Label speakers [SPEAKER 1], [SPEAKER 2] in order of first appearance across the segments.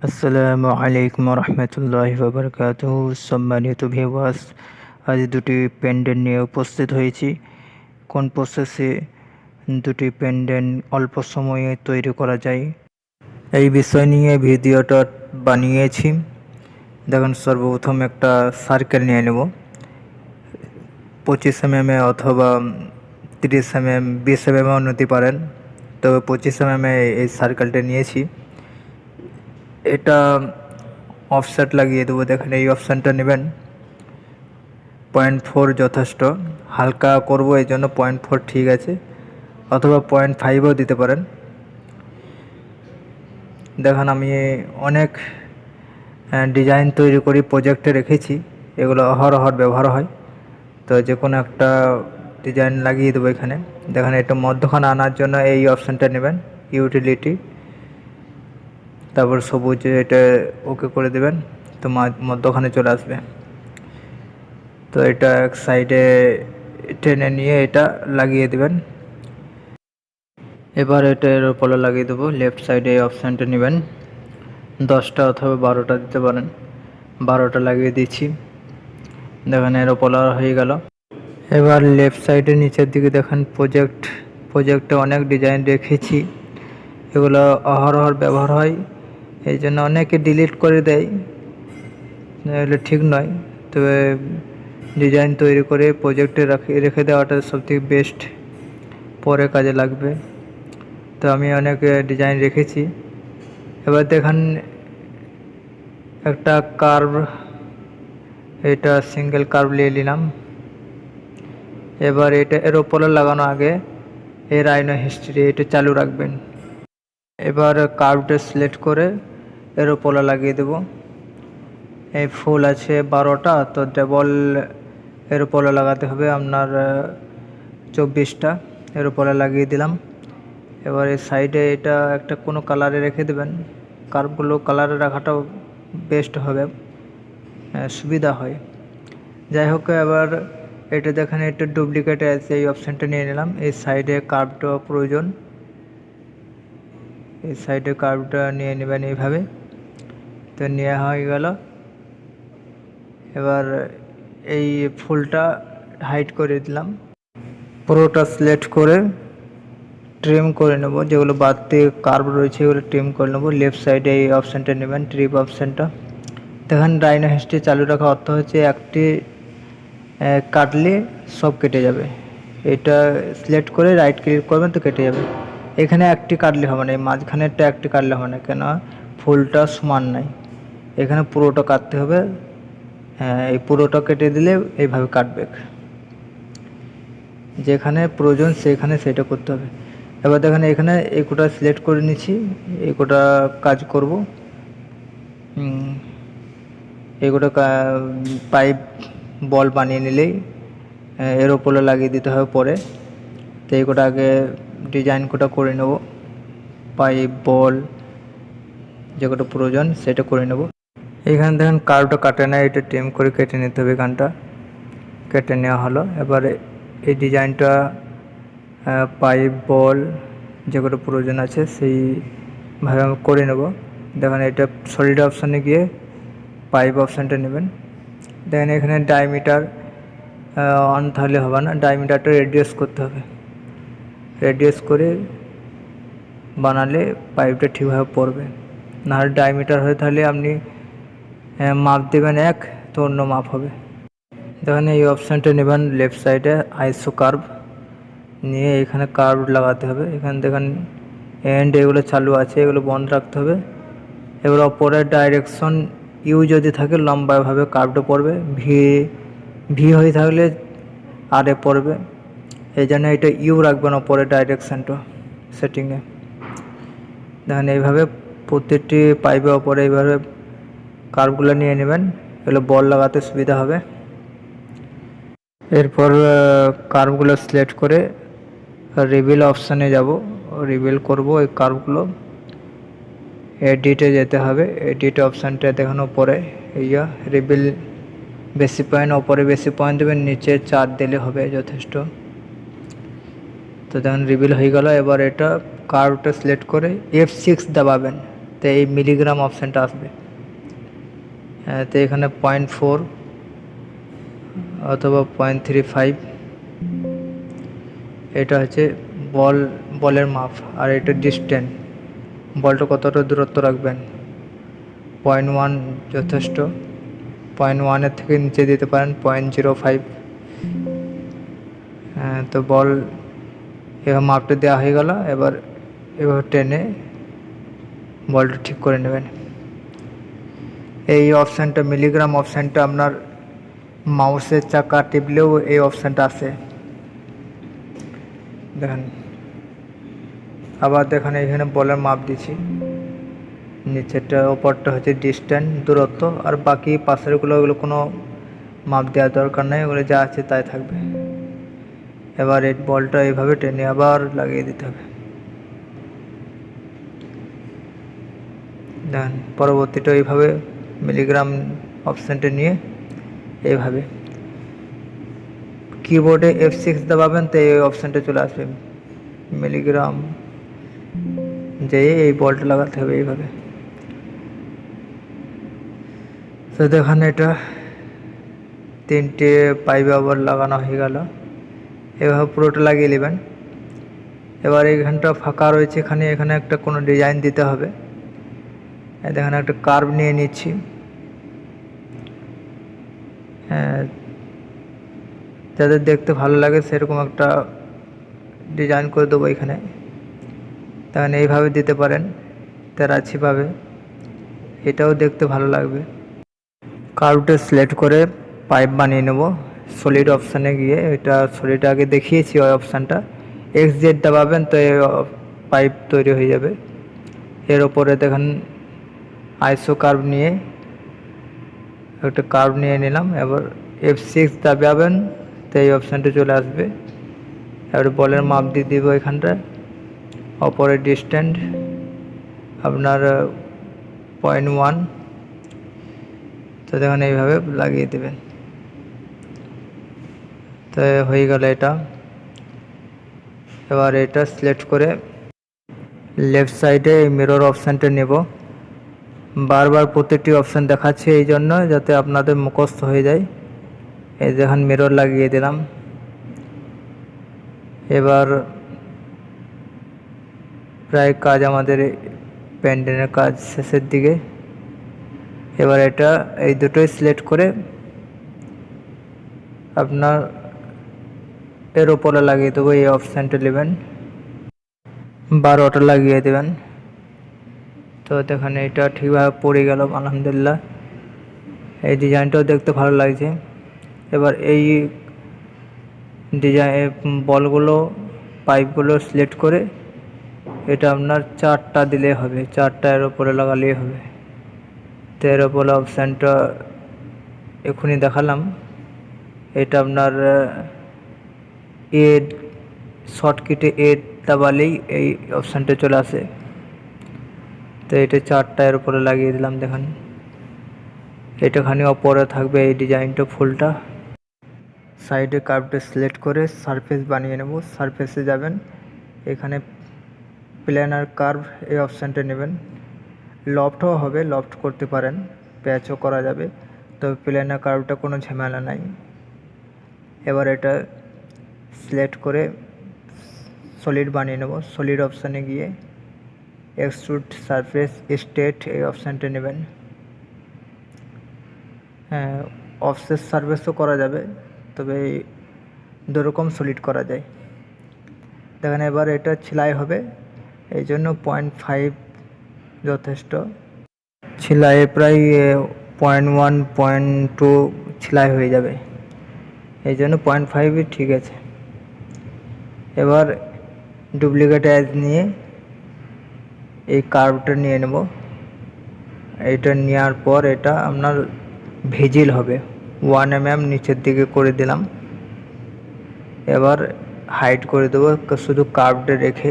[SPEAKER 1] আসসালামু আলাইকুম রহমতুল্লাহি ওয়া সম্মানিত ভিউয়ার্স, আজ দুটি পেন্ডেন্ট নিয়ে উপস্থিত হয়েছি। কোন প্রসেসে দুটি পেন্ডেন্ট অল্প সময়ে তৈরি করা যায় এই বিষয় নিয়ে ভিডিওটা বানিয়েছি। দেখুন, সর্বপ্রথম একটা সার্কেল নিয়ে নেব 25 mm অথবা 30 mm, 20 mm নিতে পারেন, তবে 25 mm এই সার্কেলটা নিয়েছি। এটা অফসেট লাগিয়ে দেবো। দেখেন, এই অপশানটা নেবেন। 0.4 যথেষ্ট, হালকা করব এই জন্য 0.4 ঠিক আছে, অথবা 0.5ও দিতে পারেন। দেখেন, আমি অনেক ডিজাইন তৈরি করি, প্রজেক্টে রেখেছি, এগুলো অহরহ ব্যবহার হয়। তো যে কোনো একটা ডিজাইন লাগিয়ে দেবো এখানে। দেখেন, এটা মধ্যখানে আনার জন্য এই অপশানটা নেবেন, ইউটিলিটি, তারপর সবুজ, এটা ওকে করে দেবেন, তো মধ্যখানে চলে আসবে। তো এটা এক সাইডে টেনে নিয়ে এটা লাগিয়ে দেবেন। এবার এটা এর উপরে লাগিয়ে দেবো। লেফট সাইডে এই অপশানটা নেবেন, 10টা অথবা 12টা দিতে পারেন। 12টা লাগিয়ে দিচ্ছি। দেখেন, এর উপরে হয়ে গেল। এবার লেফট সাইডে নিচের দিকে দেখেন প্রজেক্টে অনেক ডিজাইন রেখেছি, এগুলো অহরহ ব্যবহার হয়, এই জন্য অনেকে ডিলিট করে দেয়, এগুলো ঠিক নয়। তবে ডিজাইন তৈরি করে প্রজেক্টে রেখে দেওয়াটা সবথেকে বেস্ট, পরে কাজে লাগবে। তো আমি অনেক ডিজাইন রেখেছি। এবার দেখেন, একটা কার্ভ, এটা সিঙ্গেল কার্ভ নিয়ে নিলাম। এবার এটা এর উপরে লাগানো আগে এর রাইনো হিস্ট্রি এটা চালু রাখবেন। এবার কার্ভটা সিলেক্ট করে এর উপরে লাগিয়ে দেব। এই ফুল আছে 12টা, তো ডবল এর উপরে লাগাতে হবে আপনার 24টা। এর উপরে লাগিয়ে দিলাম। এবার এই সাইডে এটা একটা কোনো কালারে রেখে দেবেন। কার্ভগুলো কালারে রাখাটাও বেস্ট হবে, সুবিধা হয়। যাই হোক, এবার এটা দেখেন, এটা ডুপ্লিকেট আছে, এই অপশানটা নিয়ে নিলাম। এই সাইডে কার্ভটা প্রয়োজন, এই সাইডে কার্ভটা নিয়ে নেবেন এইভাবে। তো নেওয়া হয়ে গেল। এবার এই ফুলটা হাইড করে দিলাম। পুরোটা সিলেক্ট করে ট্রিম করে নেব, যেগুলো বাড়তি কার্ভ রয়েছে এগুলো ট্রিম করে নেব। লেফট সাইডে এই অপশানটা নেবেন, ট্রিপ অপশানটা। দেখেন, রাইনো হিস্ট্রি চালু রাখা অর্থ হচ্ছে একটি কাটলে সব কেটে যাবে। এটা সিলেক্ট করে রাইট ক্লিক করবেন, তো কেটে যাবে। এখানে একটি কাটলে হবে না, এই মাঝখানেরটা একটি কাটলে হবে না, কেন ফুলটা সমান নাই, এখানে পুরোটা কাটতে হবে। হ্যাঁ, এই পুরোটা কেটে দিলে এইভাবে কাটবে, যেখানে প্রয়োজন সেখানে সেটা করতে হবে। এবার দেখেন, এখানে এই কোটা সিলেক্ট করে নিচ্ছি, এই কোটা কাজ করব। এই কোটা পাইপ বল বানিয়ে নিলেই এর ওপরে লাগিয়ে দিতে হবে পরে। তো এই কোটা আগে ডিজাইন কোটা করে নেব, পাইপ বল যে কোটা প্রয়োজন সেটা করে নেব। এইখানে দেখেন কার্ভটা কাটে না, এটা ট্রিম করে কেটে নিতে হবে। এখানটা কেটে নেওয়া হলো। এবারে এই ডিজাইনটা পাইপ বল যে কোটা প্রয়োজন আছে সেইভাবে আমি করে নেব। দেখেন, এটা সলিড অপশানে গিয়ে পাইপ অপশানটা নেবেন। দেখেন, এখানে ডায়ামিটার অন তাহলে হবে না, ডায়ামিটারটা রেডিউস করতে হবে। রেডিউস করে বানালে পাইপটা ঠিকভাবে পড়বে। নাহলে ডায়ামিটার হয় তাহলে আপনি মাপ দেবেন এক, তো অন্য মাপ হবে। দেখেন, এই অপশানটা নেবেন, লেফট সাইডে আইসো কার্ভ নিয়ে এখানে কার্ভ লাগাতে হবে। এখানে দেখেন এন্ড এগুলো চালু আছে, এগুলো বন্ধ রাখতে হবে। এবার অপরের ডাইরেকশন ইউ যদি থাকে লম্বাভাবে কার্ভটা পড়বে, ভি হয়ে থাকলে আরে পড়বে, এই জন্য এটা ইউ রাখবেন অপরের ডাইরেকশানটা সেটিংয়ে। দেখেন, এইভাবে প্রত্যেকটি পাইপের ওপরে এইভাবে কার্ভগুলো নিয়ে নেবেন, এগুলো বল লাগাতে সুবিধা হবে। এরপর কার্ভগুলো সিলেক্ট করে রিভিল অপশানে যাব, রিভিল করব এই কার্ভগুলো। এডিটে যেতে হবে, এডিট অপশানটা দেখানো পরে ইয়া রিভিল বেশি পয়েন্ট, ওপরে বেশি পয়েন্ট দেবেন, নিচে 4 দিলে হবে যথেষ্ট। তো দেখেন, রিভিল হয়ে গেল। এবার এটা কার্ভটা সিলেক্ট করে F6 দাবাবেন, তো এই মিলিগ্রাম অপশানটা আসবে। তো এখানে 0.4 অথবা 0.35 এটা হচ্ছে বলের মাপ, আর এটা ডিস্টেন্স, বলটা কতটা দূরত্ব রাখবেন। 0.1 যথেষ্ট, 0.1-এর থেকে নিচে দিতে পারেন 0.05। তো বল এবার মাপটা দেওয়া হয়ে গেল। এবার টেনে বলটা ঠিক করে নেবেন। এই অপশানটা মিলিগ্রাম অপশানটা আপনার মাউসের চাকা টিপলেও এই অপশানটা আসে, দেখেন। আবার দেখেন এখানে বলের মাপ দিচ্ছি, নিচেরটা ওপরটা হচ্ছে ডিস্টেন্স, দূরত্ব, আর বাকি পাশেরগুলো ওগুলো কোনো মাপ দেওয়ার দরকার নেই, ওগুলো যা আছে তাই থাকবে। এবার এই বলটা এইভাবে টেনে আবার লাগিয়ে দিতে হবে। দেখেন পরবর্তীটা এইভাবে মিলিগ্রাম অপশানটা নিয়ে এইভাবে কিবোর্ডে F6 দাবাবেন তো এই অপশানটা চলে আসবে, মিলিগ্রাম, যেয়ে এই বলটা লাগাতে হবে এইভাবে। তো দেখেন এটা 3টে পাইপে আবার লাগানো হয়ে গেল। এভাবে পুরোটা লাগিয়ে নেবেন। এবার এইখানটা ফাঁকা রয়েছে, এখানে একটা কোনো ডিজাইন দিতে হবে। দেখেন একটা কার্ভ নিয়ে নিচ্ছি, যাদের দেখতে ভালো লাগে সেরকম একটা ডিজাইন করে দেবো এখানে। তখন এইভাবে দিতে পারেন তেরাছিভাবে, এটাও দেখতে ভালো লাগবে। কার্ভটা সিলেক্ট করে পাইপ বানিয়ে নেব। সলিড অপশানে গিয়ে, এটা সলিড আগে দেখিয়েছি ওই অপশানটা, XZ দাবাবেন তো এই পাইপ তৈরি হয়ে যাবে। এর ওপরে দেখেন আইসো কার্ভ নিয়ে একটা কার্ভ নিয়ে নিলাম। এবার F6 দাবাবেন তো এই অপশানটা চলে আসবে। এবার বলের মাপ দিয়ে দিব এখানটায়, ওপরে ডিস্টেন্স আপনার 0.1। তো দেখুন এইভাবে লাগিয়ে দেবেন। তো হয়ে গেল এটা। এবার এটা সিলেক্ট করে লেফট সাইডে এই মিরর অপশানটা নেব। বারবার প্রত্যেকটি অপশান দেখাচ্ছে এই জন্য যাতে আপনাদের মুখস্থ হয়ে যায়। এই দেখুন মিরর লাগিয়ে দিলাম। এবার প্রায় কাজ আমাদের পেন্ডেন্টের কাজ শেষের দিকে। এবার এটা এই দুটোই সিলেক্ট করে আপনার এর ওপরে লাগিয়ে দেবো, এই অপশানটা নেবেন, 12টা লাগিয়ে দেবেন। তো দেখেন এটা ঠিকভাবে পড়ে গেল আলহামদুলিল্লাহ। এই ডিজাইনটাও দেখতে ভালো লাগছে। এবার এই ডিজাইন বলগুলো পাইপগুলো সিলেক্ট করে এটা আপনার 4টা দিলে হবে, 4টা এর ওপরে লাগালেই হবে। তো এর ওপরে অপশানটা এখনই দেখালাম, এটা আপনার শর্টকাটে দাবালেই এই অপশানটা চলে আসে। তো এটা 4টা এর উপরে লাগিয়ে দিলাম। দেখেন এটাখানি ওপরে থাকবে এই ডিজাইনটা ফুলটা। সাইডে কার্ভটা সিলেক্ট করে সারফেস বানিয়ে নেব। সারফেসে যাবেন, এখানে প্ল্যানার কার্ভ এই অপশানটা নেবেন। লফটও হবে, লফট করতে পারেন, প্যাচও করা যাবে, তবে প্ল্যানার কার্ভটা কোনো ঝামেলা নাই। এবার এটা সিলেক্ট করে সলিড বানিয়ে নেব। সলিড অপশানে গিয়ে এক্সট্রুড সারফেস স্টেট এই অপশানটা নেবেন। হ্যাঁ, অফসেট সারফেসও করা যাবে, তবে দুরকম সলিড করা যায়। দেখেন এবার এটা সেলাই হবে, এই জন্য 0.5 যথেষ্ট। সেলাই প্রায় 0.1 0.2 সেলাই হয়ে যাবে, এই জন্য 0.5ই ঠিক আছে। এবার ডুপ্লিকেট এজ নিয়ে এই কার্ভটা নিয়ে নেব। এটা নেওয়ার পর এটা আপনার ভিজিল হবে, 1 mm নিচের দিকে করে দিলাম। এবার হাইড করে দেবো শুধু কার্ভটা রেখে।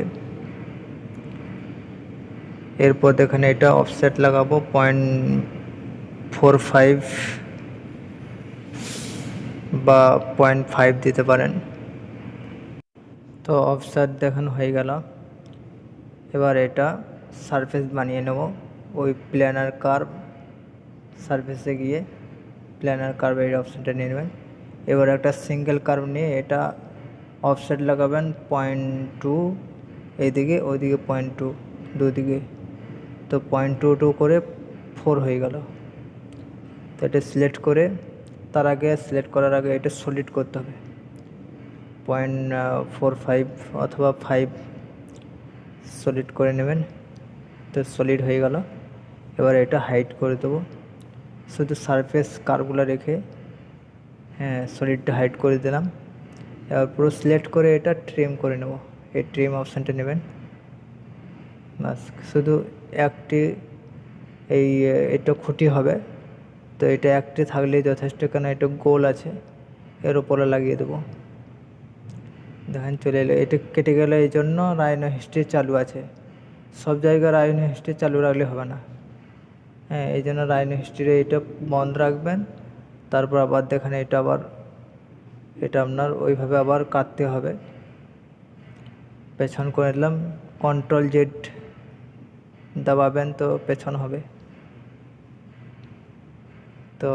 [SPEAKER 1] এরপর দেখেন এটা অফসেট লাগাবো 0.45 বা 0.5 দিতে পারেন। তো অফসেট দেখেন হয়ে গেল। এবার এটা সারফেস বানিয়ে নেব। ওই প্ল্যানার কার্ভ সারফেসে গিয়ে প্ল্যানার কার্ভ এই অপশানটা নিয়ে নেবেন। এবার একটা সিঙ্গেল কার্ভ নিয়ে এটা অফসেট লাগাবেন 0.2 এইদিকে, ওইদিকে 0.2, দুদিকে। তো 0.22 করে 4 হয়ে গেল। তো এটা সিলেক্ট করে তার আগে সিলেক্ট করার আগে এটা সলিড করতে হবে 0.45 অথবা 5 সলিড করে নেবেন। তো সলিড হয়ে গেল। এবার এটা হাইড করে দেবো, শুধু সারফেস কার্ভগুলো রেখে সলিডটা হাইড করে দিলাম। এবার পুরো সিলেক্ট করে এটা ট্রিম করে নেব। এই ট্রিম অপশানটা নেবেন, বাস। শুধু একটি এটা খুঁটি হবে, তো এটা একটি থাকলেই যথেষ্ট, কেন এটা গোল আছে। এর উপরে লাগিয়ে দেবো, দেখেন চলে এলো। এটা কেটে গেলে এই জন্য রাইনো হিস্ট্রি চালু আছে। সব জায়গায় রাইনো হিস্ট্রি চালু রাখলে হবে না, এই জন্য রাইনো হিস্ট্রি এটা বন্ধ রাখবেন। তারপর আবার দেখেন এটা আপনার ওইভাবে আবার কাটতে হবে। পেছন করে দিলাম, Ctrl+Z দাবাবেন তো পেছন হবে। তো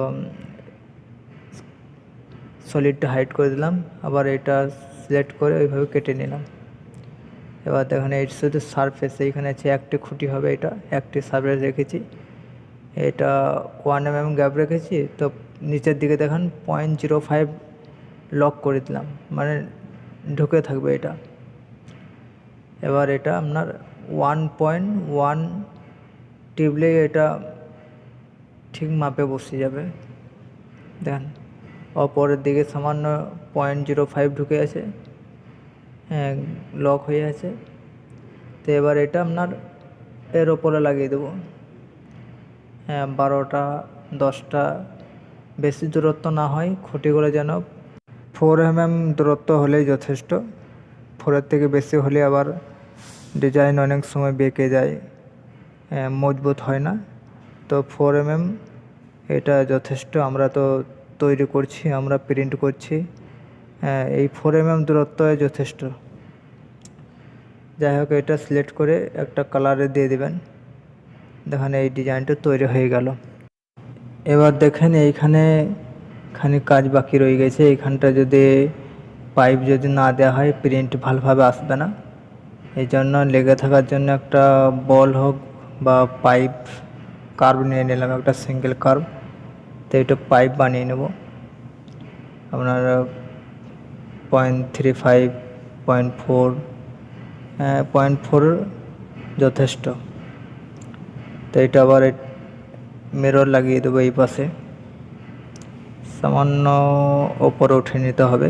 [SPEAKER 1] সলিডটা হাইড করে দিলাম, আবার এটা সিলেক্ট করে ওইভাবে কেটে নিলাম। এবার দেখেন এই শুধু সারফেস এইখানে আছে, একটি খুঁটি হবে, এটা একটি সারফেস রেখেছি, এটা 1 mm গ্যাপ রেখেছি। তো নিচের দিকে দেখেন 0.05 লক করে দিলাম, মানে ঢুকে থাকবে এটা। এবার এটা আপনার 1.1 টিপলে এটা ঠিক মাপে বসে যাবে। দেখেন অপরের দিকে সামান্য 0.05 ঢুকে আছে, লক হয়ে আছে। তো এবার এটা আপনার এর ওপরে লাগিয়ে দেবো। 12টা 10টা, বেশি দূরত্ব না হয়, খুঁটিগুলো যেন 4 mm দূরত্ব হলেই যথেষ্ট। 4-এর থেকে বেশি হলে আবার ডিজাইন অনেক সময় বেঁকে যায়, মজবুত হয় না। তো 4 mm এটা যথেষ্ট। আমরা তো তৈরি করছি, আমরা প্রিন্ট করছি, এই 4 mm দূরত্ব যথেষ্ট। যাই হোক, এটা সিলেক্ট করে একটা কালারে দিয়ে দিবেন। দেখেন এই ডিজাইনটা তৈরি হয়ে গেল। এবার দেখেন এইখানে খানিক কাজ বাকি রয়ে গেছে। এইখানটা যদি পাইপ যদি না দেওয়া হয় প্রিন্ট ভালোভাবে আসবে না। এই জন্য লেগে থাকার জন্য একটা বল হোক বা পাইপ কার্ভ নিয়ে নিলাম, একটা সিঙ্গেল কার্ভ। তো এটা পাইপ বানিয়ে নেব আপনার 0.35, 0.4, 0.4 যথেষ্ট। তো এটা আবার মিরর লাগিয়ে দেবো এই পাশে, সামান্য ওপরে উঠে নিতে হবে,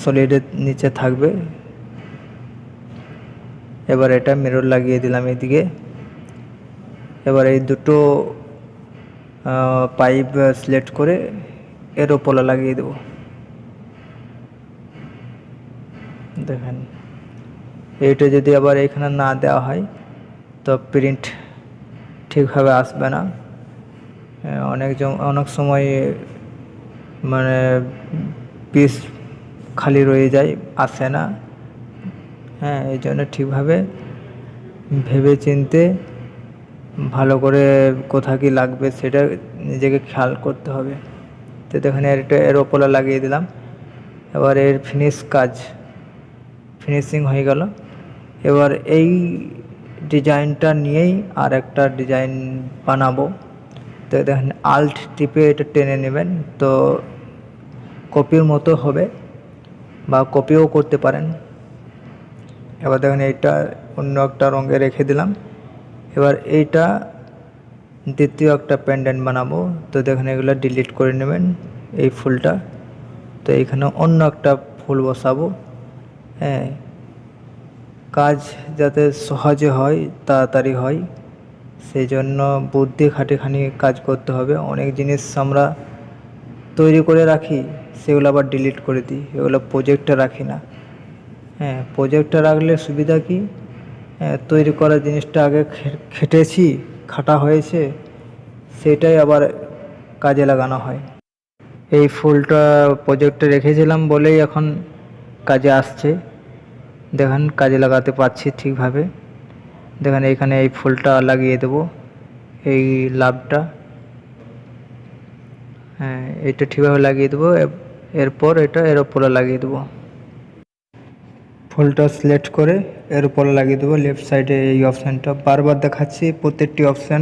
[SPEAKER 1] সলিডের নিচে থাকবে। এবার এটা মিরর লাগিয়ে দিলাম এদিকে। এবার এই দুটো পাইপ সিলেক্ট করে এর ওপরে লাগিয়ে দেবো। দেখেন এইটা যদি আবার এখানে না দেওয়া হয় তো প্রিন্ট ঠিকভাবে আসবে না। অনেক সময় মানে পিস খালি রয়ে যায়, আসে না। এই জন্য ঠিকভাবে ভেবে চিনতে ভালো করে কোথা কি লাগবে সেটা নিজেকে খেয়াল করতে হবে। তো দেখেন এটা এর ওপরে লাগিয়ে দিলাম। এবার এর ফিনিশিং হয়ে গেল। এবার এই ডিজাইনটা নিয়েই আর একটা ডিজাইন বানাবো। তো দেখেন আল্ট টিপে এটা টেনে নেবেন, তো কপির মতো হবে বা কপিও করতে পারেন। এবার দেখেন এইটা অন্য একটা রঙে রেখে দিলাম। এবার এইটা দ্বিতীয় একটা পেন্ডেন্ট বানাবো। তো দেখেন এগুলো ডিলিট করে নেবেন এই ফুলটা। তো এইখানে অন্য একটা ফুল বসাবো। কাজ যাতে সহজে হয়, তাড়াতাড়ি হয়, সেই জন্য বুদ্ধি খাটিখানি কাজ করতে হবে। অনেক জিনিস আমরা তৈরি করে রাখি, সেগুলো আবার ডিলিট করে দিই, এগুলো প্রজেক্টে রাখি না। প্রজেক্টে রাখলে সুবিধা কি, তৈরি করা জিনিসটা আগে খাটা হয়েছে, সেটাই আবার কাজে লাগানো হয়। এই ফুলটা প্রজেক্টে রেখেছিলাম বলেই এখন কাজে আসছে। দেখেন কাজে লাগাতে পারছি ঠিকভাবে। দেখেন এখানে এই ফুলটা লাগিয়ে দেবো, এই লাভটা, হ্যাঁ এটা ঠিকভাবে লাগিয়ে দেবো। এরপর এটা এর উপরে লাগিয়ে দেবো, ফুলটা সিলেক্ট করে এর উপরে লাগিয়ে দেবো লেফট সাইডে। এই অপশানটা বারবার দেখাচ্ছি, প্রত্যেকটি অপশান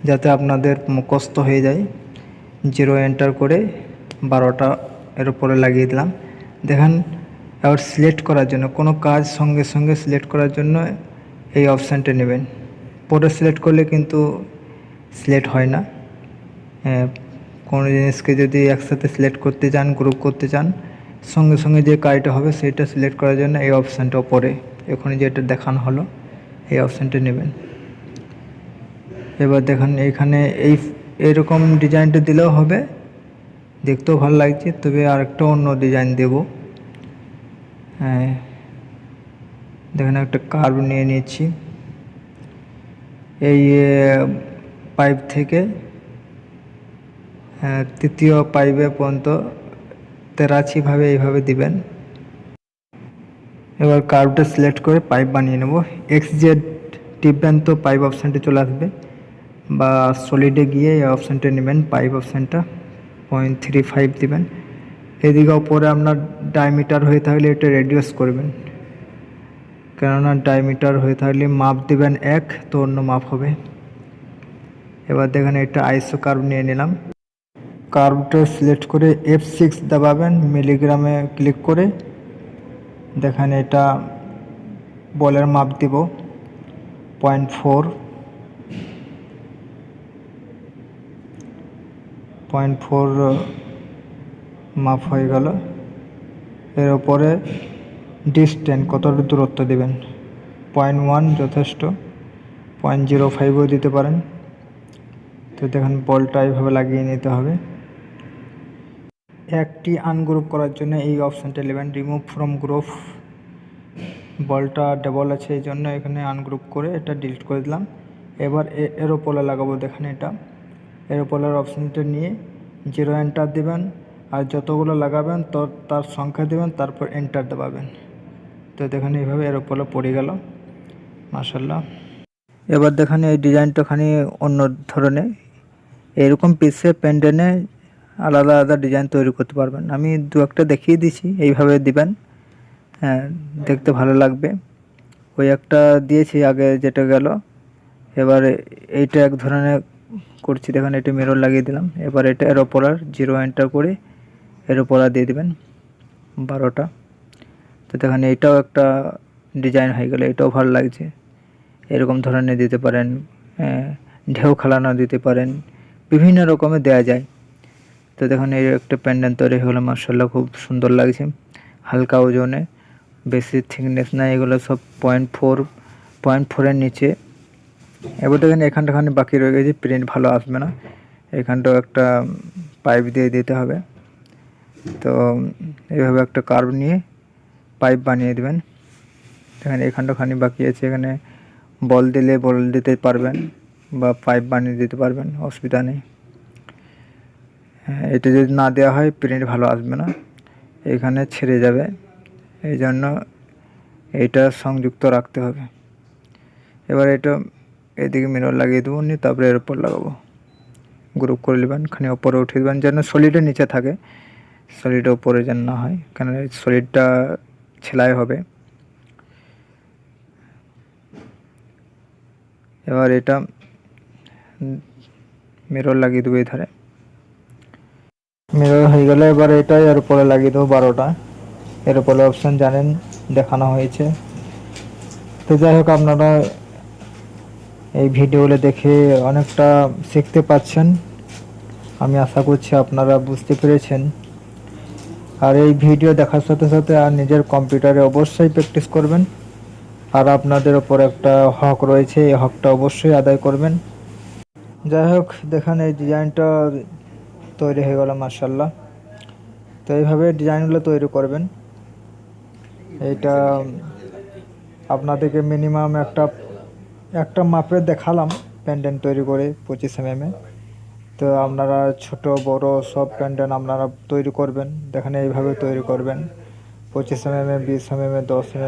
[SPEAKER 1] যাতে আপনাদের মুখস্থ হয়ে যায়। 0 এন্টার করে 12টা এর উপরে লাগিয়ে দিলাম। দেখেন এবার সিলেক্ট করার জন্য কোনো কাজ সঙ্গে সঙ্গে সিলেক্ট করার জন্য এই অপশানটা নেবেন। পরে সিলেক্ট করলে কিন্তু সিলেক্ট হয় না। কোনো জিনিসকে যদি একসাথে সিলেক্ট করতে চান, গ্রুপ করতে চান, সঙ্গে সঙ্গে যে কাজটা হবে সেটা সিলেক্ট করার জন্য এই অপশানটা ওপরে এখন যেটা দেখানো হলো এই অপশানটা নেবেন। এবার দেখেন এইখানে এইরকম ডিজাইনটা দিলেও হবে, দেখতেও ভালো লাগছে, তবে আরেকটা অন্য ডিজাইন দেব। হ্যাঁ দেখেন একটা কার্ভ নিয়ে নিচ্ছি, এই পাইপ থেকে তৃতীয় পাইপে পর্যন্ত তেরাছিভাবে এইভাবে দিবেন। এবার কার্ভটা সিলেক্ট করে পাইপ বানিয়ে নেব। XZ টিপবেন তো পাইপ অপশানটা চলে আসবে, বা সলিডে গিয়ে এই অপশানটা নেবেন, পাইপ অপশানটা 0.35 দিবেন। এদিকে ওপরে আপনার ডায়ামিটার হয়ে থাকলে এটা রেডিউস করবেন, কেননা ডায়ামিটার হয়ে থাকলে মাপ দিবেন 1, তো অন্য মাপ হবে। এবার দেখেন এটা আইসো কার্ভ নিয়ে নিলাম, কার্ভটা সিলেক্ট করে F6 দাবাবেন, মিলিগ্রামে ক্লিক করে দেখেন এটা বলের মাপ দিব 0.4 মাপ হয়ে গেল। এর উপরে ডিস্টেন্স কতটা দূরত্ব দেবেন, 0.1 যথেষ্ট, 0.05ও দিতে পারেন। তো দেখেন বলটা এইভাবে লাগিয়ে নিতে হবে। একটি আনগ্রুপ করার জন্য এই অপশানটা নেবেন, রিমুভ ফ্রম গ্রুপ। বলটা ডাবল আছে এই জন্য এখানে আনগ্রুপ করে এটা ডিলিট করে দিলাম। এবার এরোপোলা লাগাবো, দেখেন এটা এরোপোলার অপশানটা নিয়ে 0 এন্টার দেবেন, আর যতগুলো লাগাবেন তার সংখ্যা দেবেন, তারপর এন্টার দেবাবেন। তো দেখেন এইভাবে এরোপোলা পড়ে গেল, মাশাআল্লাহ। এবার দেখেন এই ডিজাইনটা খানি অন্য ধরনের, এরকম পিসে প্যান্ডেনে আলাদা আলাদা ডিজাইন তৈরি করতে পারবেন। আমি দু একটা দেখিয়ে দিছি, এইভাবে দিবেন, হ্যাঁ দেখতে ভালো লাগবে। ওই একটা দিয়েছি আগে যেটা গেল, এবার এইটা এক ধরনের করছি, দেখেন এটা মিরর লাগিয়ে দিলাম। এবার এটা এরোপোলার 0 এন্টার করে এরোপোলা দিয়ে দিবেন 12টা। তো দেখেন এইটাও একটা ডিজাইন হয়ে গেল, এটাও ভালো লাগছে। এরকম ধরনের দিতে পারেন, ঢেউ খেলানো দিতে পারেন, বিভিন্ন রকমের দেওয়া যায়। তো দেখুন এই একটা প্যান্ডেন্ট তৈরি হলো, মাশাআল্লাহ খুব সুন্দর লাগছে। হালকা ওজনে, বেশি থিকনেস না, এগুলো সব 0.4 নিচে। এবার দেখেন এখানটাখানে বাকি রয়ে গেছে, প্রিন্ট ভালো আসবে না, এখানটাও একটা পাইপ দিয়ে দিতে হবে। তো এইভাবে একটা কার্ভ নিয়ে পাইপ বানিয়ে দেবেন। দেখেন এখানটাখানি বাকি আছে, এখানে বল দিলে বল দিতে পারবেন, বা পাইপ বানিয়ে দিতে পারবেন, অসুবিধা নেই। এটা যদি না দেওয়া হয় প্রিন্ট ভালো আসবে না, এখানে ছেড়ে যাবে, এই জন্য এইটা সংযুক্ত রাখতে হবে। এবার এটা এদিকে মিরর লাগিয়ে দেবো, নিয়ে তারপরে এর উপর লাগাবো, গ্রুপ করে নেবেন, খানি ওপরে উঠিয়ে দেবেন যেন সলিডের নিচে থাকে, সলিডের ওপরে যেন না হয়, কেন সলিডটা ছেলাই হবে। এবার এটা মিরর লাগিয়ে দেবো এই ধারে, মিরর হয়ে গেলে এবার এটা এর উপরে লাগিয়ে দেবো 12টা। এর উপরে অপশান জানেন দেখানো হয়েছে। তো যাই হোক, আপনারা এই ভিডিওগুলো দেখে অনেকটা শিখতে পাচ্ছেন, আমি আশা করছি আপনারা বুঝতে পেরেছেন। আর এই ভিডিও দেখার সাথে সাথে আর নিজের কম্পিউটারে অবশ্যই প্র্যাকটিস করবেন। আর আপনাদের ওপর একটা হক রয়েছে, এই হকটা অবশ্যই আদায় করবেন। যাই হোক, দেখেন এই ডিজাইনটা তৈরি হয়ে গেল, মাশাআল্লাহ। তো এইভাবে ডিজাইনগুলো তৈরি করবেন। এইটা আপনাদেরকে মিনিমাম একটা মাপে দেখালাম প্যান্ডেন্ট তৈরি করে 25 mm। তো আপনারা ছোট বড় সব প্যান্ডেন্ট আপনারা তৈরি করবেন, দেখেন এইভাবে তৈরি করবেন 25 mm, 20 mm, 10 mm।